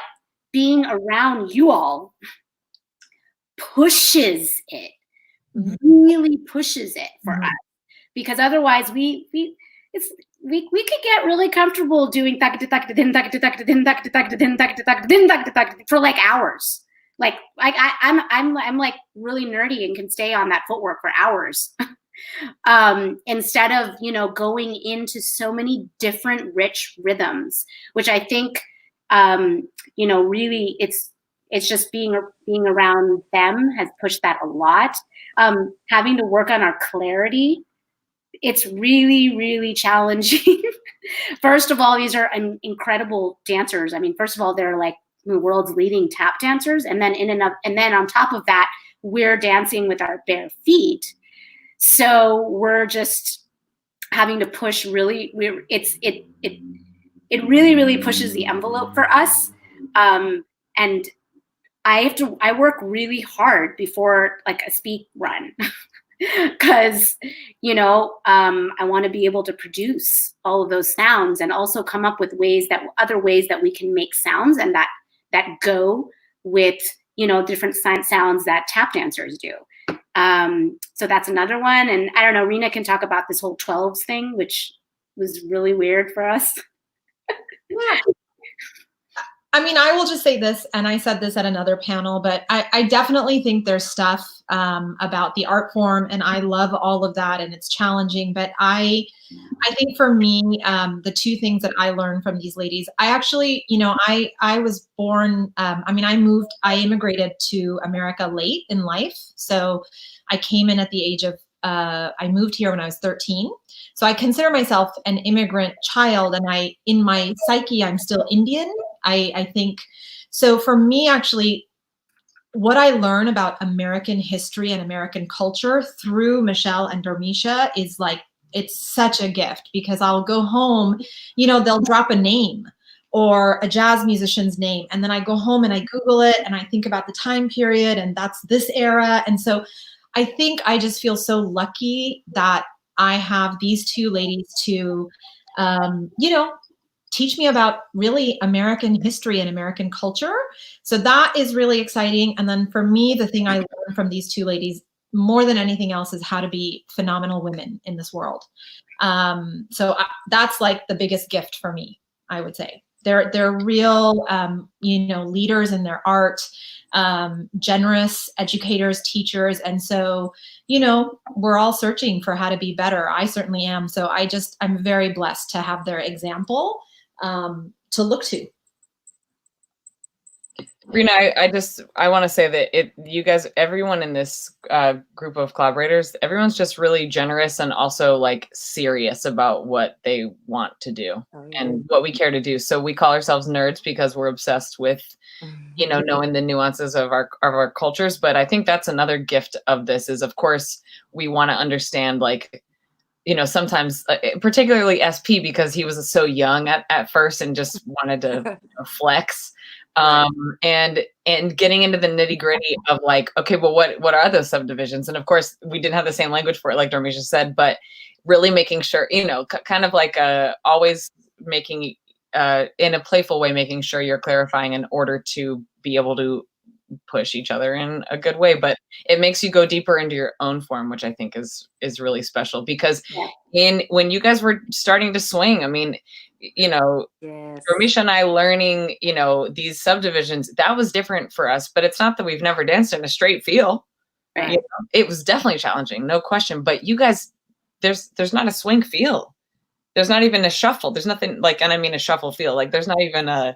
being around you all pushes it, really pushes it for us, because otherwise we could get really comfortable doing for like hours. Like I'm like really nerdy and can stay on that footwork for hours. Instead of, going into so many different rich rhythms, which I think you know, really it's just being around them has pushed that a lot. Having to work on our clarity, it's really, really challenging. First of all, these are incredible dancers. I mean, first of all, they're like the world's leading tap dancers, and then and then on top of that, we're dancing with our bare feet. So we're just having to push really. It really, really pushes the envelope for us. And I work really hard before like a speak run. Because, you know, I want to be able to produce all of those sounds and also come up with other ways that we can make sounds and that go with, you know, different sounds that tap dancers do. So that's another one. And I don't know, Rina can talk about this whole 12s thing, which was really weird for us. Yeah. I mean, I will just say this, and I said this at another panel, but I definitely think there's stuff about the art form, and I love all of that, and it's challenging. But I think for me, the two things that I learned from these ladies, I actually, you know, I was born, I immigrated to America late in life. So I came in at the age of, I moved here when I was 13. So I consider myself an immigrant child, and in my psyche, I'm still Indian. I think, so for me, actually, what I learn about American history and American culture through Michelle and Dormeshia is like, it's such a gift, because I'll go home, you know, they'll drop a name or a jazz musician's name, and then I go home and I Google it and I think about the time period, and that's this era. And so I think I just feel so lucky that I have these two ladies to, you know, teach me about really American history and American culture. So that is really exciting. And then for me, the thing I learned from these two ladies more than anything else is how to be phenomenal women in this world. That's like the biggest gift for me, I would say. They're real, you know, leaders in their art, generous educators, teachers. And so, you know, we're all searching for how to be better. I certainly am. So I'm very blessed to have their example to look to. Rina, I want to say that you guys, everyone in this group of collaborators, everyone's just really generous and also like serious about what they want to do and what we care to do. So we call ourselves nerds because we're obsessed with, you know, knowing the nuances of our cultures. But I think that's another gift of this is, of course, we want to understand, like, you know, sometimes particularly SP, because he was so young at first and just wanted to flex. And getting into the nitty gritty of like, okay, well, what are those subdivisions? And of course, we didn't have the same language for it, like Dormeshia said, but really making sure, you know, kind of like always making in a playful way, making sure you're clarifying in order to be able to push each other in a good way. But it makes you go deeper into your own form, which I think is really special, because when you guys were starting to swing, I mean, you know, Dormeshia and I learning, you know, these subdivisions, that was different for us, but it's not that we've never danced in a straight feel. Right. You know, it was definitely challenging, no question. But you guys, there's not a swing feel. There's not even a shuffle. There's nothing like, and I mean a shuffle feel, like there's not even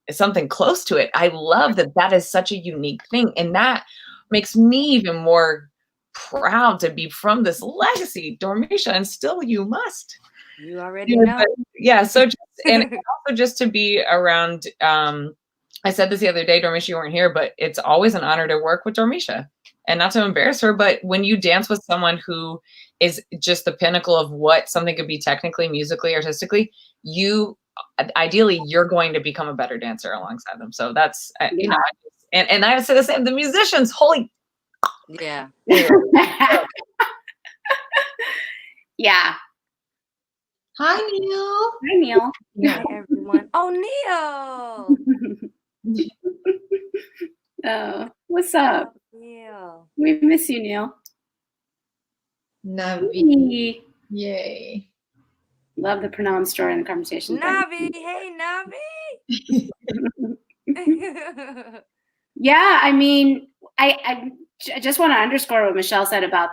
something close to it. I love that is such a unique thing. And that makes me even more proud to be from this legacy, Dormeshia, and still you must. You already know. But, yeah. So, and also just to be around, I said this the other day, Dormeshia, you weren't here, but it's always an honor to work with Dormeshia, and not to embarrass her, but when you dance with someone who is just the pinnacle of what something could be technically, musically, artistically, ideally you're going to become a better dancer alongside them. So that's, you know, and I would say the same, the musicians, holy. Yeah. Yeah. Hi, Neil. Hi, Neil. Hi, everyone. Oh, Neil. Oh, what's up? Neil. We miss you, Neil. Navi. Yay. Love the pronoun story in the conversation. Navi. Hey, Navi. Yeah, I mean, I just want to underscore what Michelle said about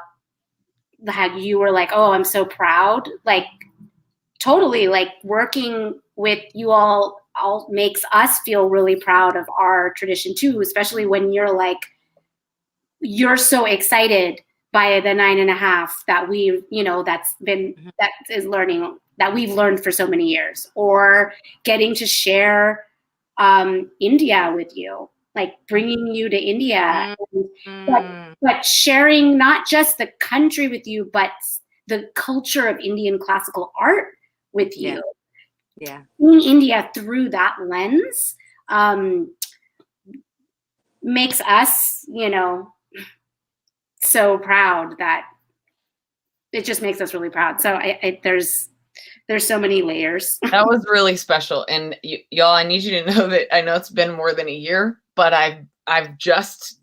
how you were like, oh, I'm so proud. Like, totally, like working with you all all makes us feel really proud of our tradition too, especially when you're so excited by the 9.5 that we've learned for so many years, or getting to share India with you, like bringing you to India, but sharing not just the country with you, but the culture of Indian classical art with you. Yeah. Seeing India through that lens makes us, so proud that it just makes us really proud. So there's so many layers. That was really special. And y'all, I need you to know that I know it's been more than a year, but I've just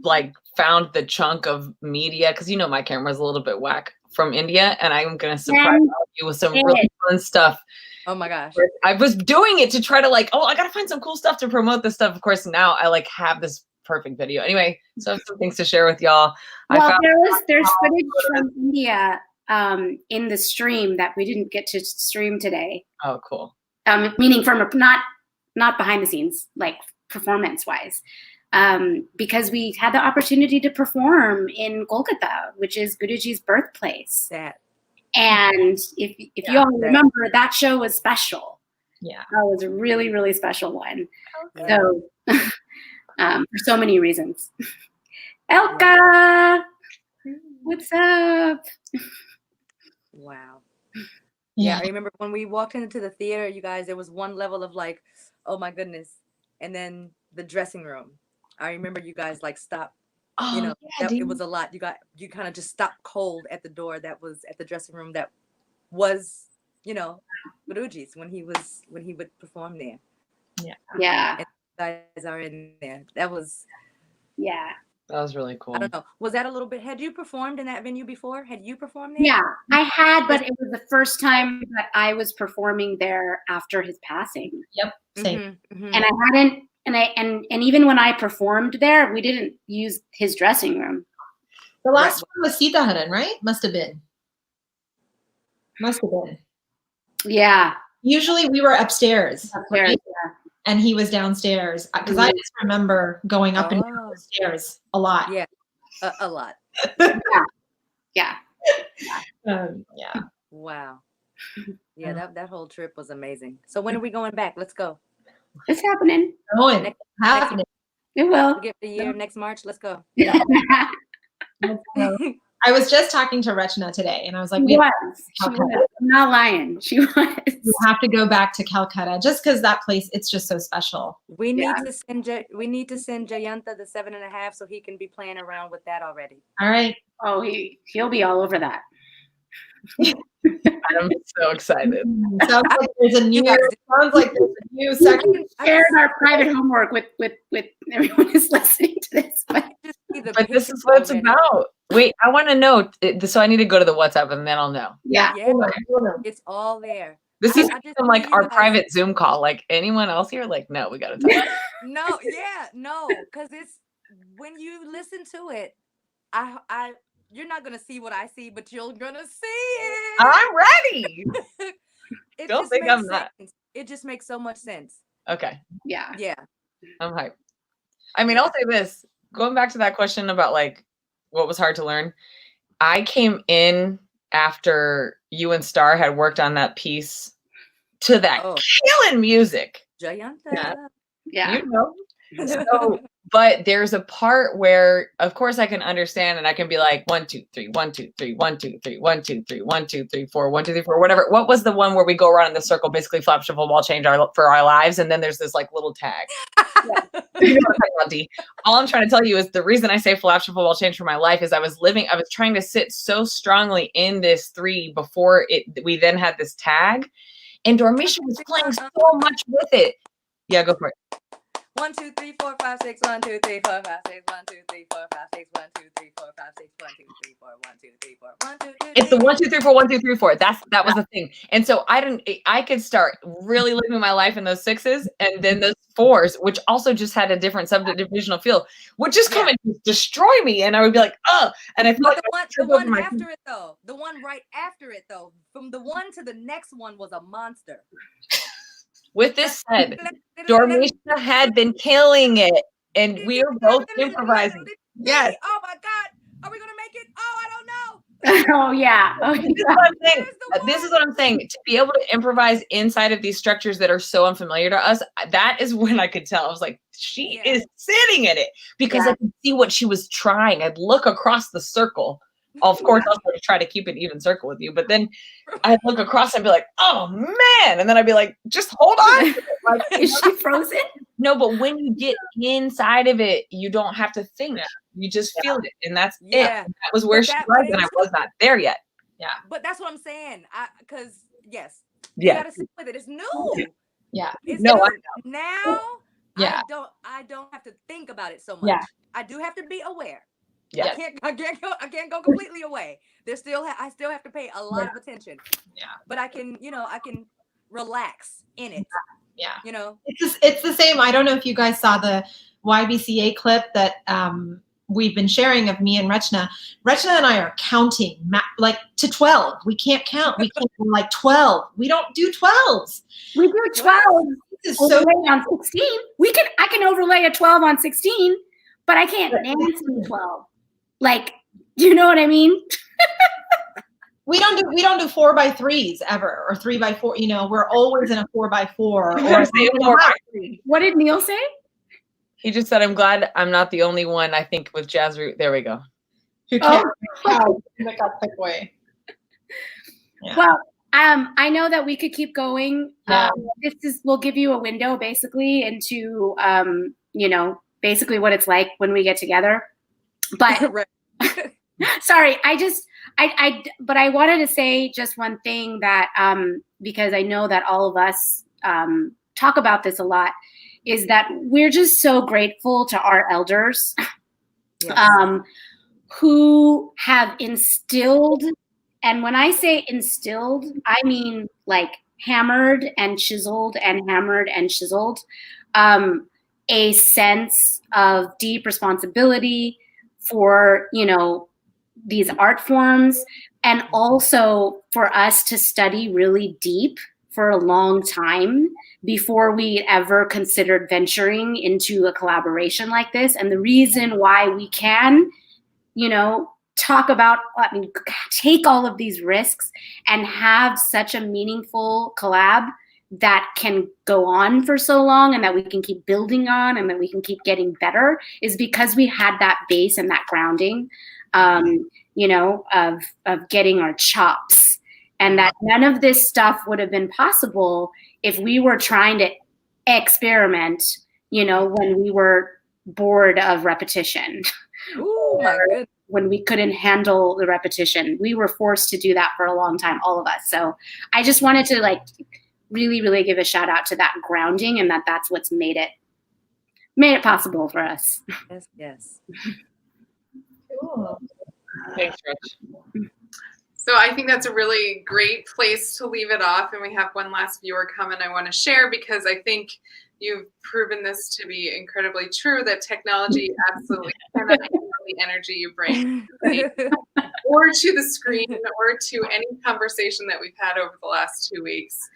like found the chunk of media, because my camera's a little bit whack, from India, and I'm gonna surprise you with some really fun stuff. Oh my gosh. I was doing it to try to I gotta find some cool stuff to promote this stuff. Of course, now I have this perfect video. Anyway, so I have some things to share with y'all. Well, there's footage from India in the stream that we didn't get to stream today. Oh, cool. Meaning from not behind the scenes, like performance wise, because we had the opportunity to perform in Kolkata, which is Guruji's birthplace. And if you all remember, that show was special. Yeah, that was a really, really special one. Okay. So for so many reasons. Elka, what's up? Wow. Yeah, I remember when we walked into the theater, you guys, there was one level of oh my goodness. And then the dressing room. I remember you guys stopped. It was a lot. You kind of just stopped cold at the door that was at the dressing room that was, Guruji's when he would perform there. Yeah. Yeah. And you guys are in there. That was really cool. I don't know. Was that a little bit? Had you performed in that venue before? Had you performed there? Yeah, I had, but it was the first time that I was performing there after his passing. Yep. Same. And I hadn't, and even when I performed there, we didn't use his dressing room. The last one was Sita Haran, right? Must have been. Yeah. Usually we were upstairs. Right? Yeah. And he was downstairs, because I just remember going up and down the stairs a lot. Yeah, a lot. Yeah. Wow. Yeah, that whole trip was amazing. So when are we going back? Let's go. It's happening. Happening. It will. We'll get the year next March. Let's go. Let's go. I was just talking to Rachna today, and I was like, she was. I'm not lying. She was. We have to go back to Calcutta, just because that place, it's just so special. We need to send Jayanta the 7.5 so he can be playing around with that already. All right. Oh, he'll be all over that. I'm so excited. Sounds like there's a new section. We shared our private homework with everyone who's listening to this. But this is what it's about. Wait, I want to know. So I need to go to the WhatsApp and then I'll know. Yeah. It's all there. This is our private Zoom call. Anyone else here? No, we got to talk. No, because it's when you listen to it, you're not gonna see what I see, but you're gonna see it. I'm ready. Don't think I'm not. It just makes so much sense. Okay. Yeah. Yeah. I'm hyped. I mean, I'll say this. Going back to that question about what was hard to learn. I came in after you and Star had worked on that piece to that killing music. Jayanta. Yeah. So, but there's a part where, of course, I can understand and I can be 1, 2, 3, 1, 2, 3, 1, 2, 3, 1, 2, 3, 1, 2, 3, 4, 1, 2, 3, 4, whatever. What was the one where we go around in the circle, basically flap, shuffle, ball, change for our lives, and then there's this little tag. All I'm trying to tell you is the reason I say flap, shuffle, ball, change for my life is I was trying to sit so strongly in this 3 before we then had this tag, and Dormeshia was playing so much with it. Yeah, go for it. 1, 2, 3, 4, 5, 6. 1, 2, 3, 4, 5, 6. 1, 2, 3, 4, 5, 6. 1, 2, 3, 4, 5, 6. 1, 2, 3, 4. 1, 2, 3, 4. 1, 2, 3. It's the 1, 2, 3, 4. 1, 2, 3, 4. That was the thing. And so I could start really living my life in those 6s, and then those 4s, which also just had a different subdivisional feel, would just come and destroy me, and I would be and I feel the one after it though, the one right after it though, from the one to the next one was a monster. With this said, Dormeshia had been killing it, and we are both improvising. Yes. Oh my God. Are we gonna make it? Oh, I don't know. Oh yeah. Oh, This is what I'm saying. This is what I'm saying. To be able to improvise inside of these structures that are so unfamiliar to us, that is when I could tell. I was like, she is sitting in it, because I could see what she was trying. I'd look across the circle. Of course, I was going to try to keep an even circle with you, but then I'd look across and be like, oh man. And then I'd be like, just hold on. Like, is she frozen? no, but when you get inside of it, you don't have to think. You just feel it. And that's it. And that was where she was, and I was not there yet. Yeah. But that's what I'm saying. Because yes, you Yeah. gotta sit with it. It's new. Yeah. It's No, new. I know. Now Yeah. I don't have to think about it so much. Yeah. I do have to be aware. Yeah. I can't go completely away. I still have to pay a lot of attention. Yeah. But I can relax in it. Yeah. You know. It's the same. I don't know if you guys saw the YBCA clip that we've been sharing of me and Rachna. Rachna and I are counting like to 12. We can't count. We can't do like 12. We don't do 12s. We do 12. This is Overlay on 16. I can overlay a 12 on 16, but I can't dance in 12. Like, you know what I mean? We don't do 4x3s ever, or 3x4. You know, we're always in a 4x4 or a 4x3. What did Neil say? He just said, I'm glad I'm not the only one, I think, with jazz root. There we go. Who can't count in the Kathak way. Yeah. Well, I know that we could keep going. Yeah. We'll give you a window basically into, basically what it's like when we get together. But sorry, but I wanted to say just one thing that, because I know that all of us talk about this a lot, is that we're just so grateful to our elders who have instilled, and when I say instilled, I mean like hammered and chiseled and hammered and chiseled, a sense of deep responsibility for, these art forms, and also for us to study really deep for a long time before we ever considered venturing into a collaboration like this. And the reason why we can, talk about, take all of these risks and have such a meaningful collab that can go on for so long and that we can keep building on and that we can keep getting better is because we had that base and that grounding, of getting our chops. And that none of this stuff would have been possible if we were trying to experiment, when we were bored of repetition. Ooh, my goodness. When we couldn't handle the repetition. We were forced to do that for a long time, all of us. So I just wanted to really, really give a shout out to that grounding, and that's what's made it possible for us. Yes. Cool. Thanks, Rich. So I think that's a really great place to leave it off. And we have one last viewer comment I want to share, because I think you've proven this to be incredibly true, that technology absolutely cannot handle the energy you bring or to the screen or to any conversation that we've had over the last 2 weeks.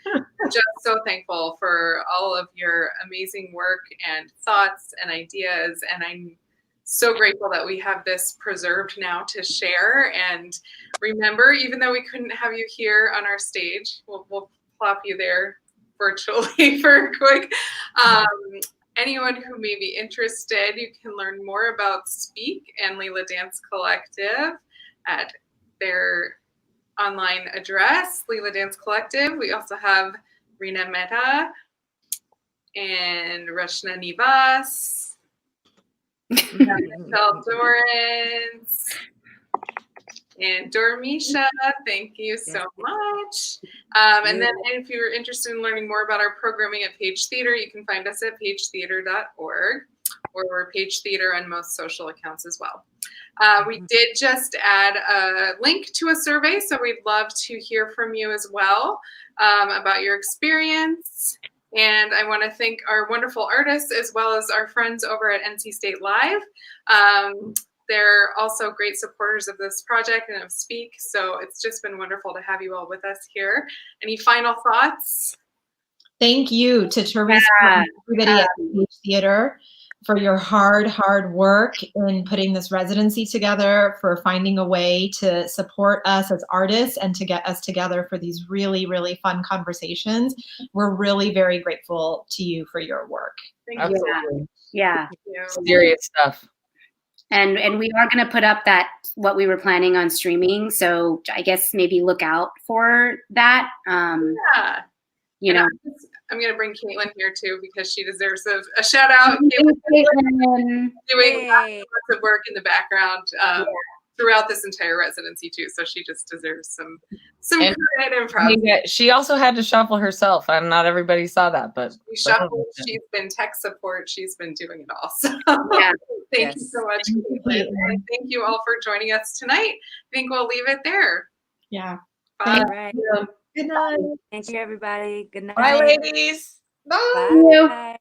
Just so thankful for all of your amazing work and thoughts and ideas. And I'm so grateful that we have this preserved now to share. And remember, even though we couldn't have you here on our stage, we'll plop you there virtually for a quick. Anyone who may be interested, you can learn more about Speak and Leela Dance Collective at their online address, Leela Dance Collective. We also have Rina Mehta and Rachna Nivas, Dorrance, and Dormeshia. Thank you so much. And then if you're interested in learning more about our programming at Page Theater, you can find us at pagetheater.org, or we're Page Theater on most social accounts as well. We did just add a link to a survey, so we'd love to hear from you as well about your experience. And I want to thank our wonderful artists as well as our friends over at NC State Live. They're also great supporters of this project and of Speak. So it's just been wonderful to have you all with us here. Any final thoughts? Thank you to Teresa Yeah. and everybody at the Page Theater for your hard work in putting this residency together, for finding a way to support us as artists and to get us together for these really, really fun conversations. We're really very grateful to you for your work. Thank you. Absolutely. Yeah. Thank you. Serious stuff. And we are going to put up what we were planning on streaming. So I guess maybe look out for that. Yeah. You know, I'm going to bring Caitlin here too because she deserves a shout out. Caitlin. Doing Hey. lots of work in the background throughout this entire residency too. So she just deserves some And credit and props. She also had to shuffle herself, and not everybody saw that, but We shuffled. She's been tech support. She's been doing it all. So Yeah. thank you so much, Caitlin. And thank you all for joining us tonight. I think we'll leave it there. Yeah. Bye. All right. Good night. Thank you, everybody. Good night. Bye, ladies. Bye. Bye.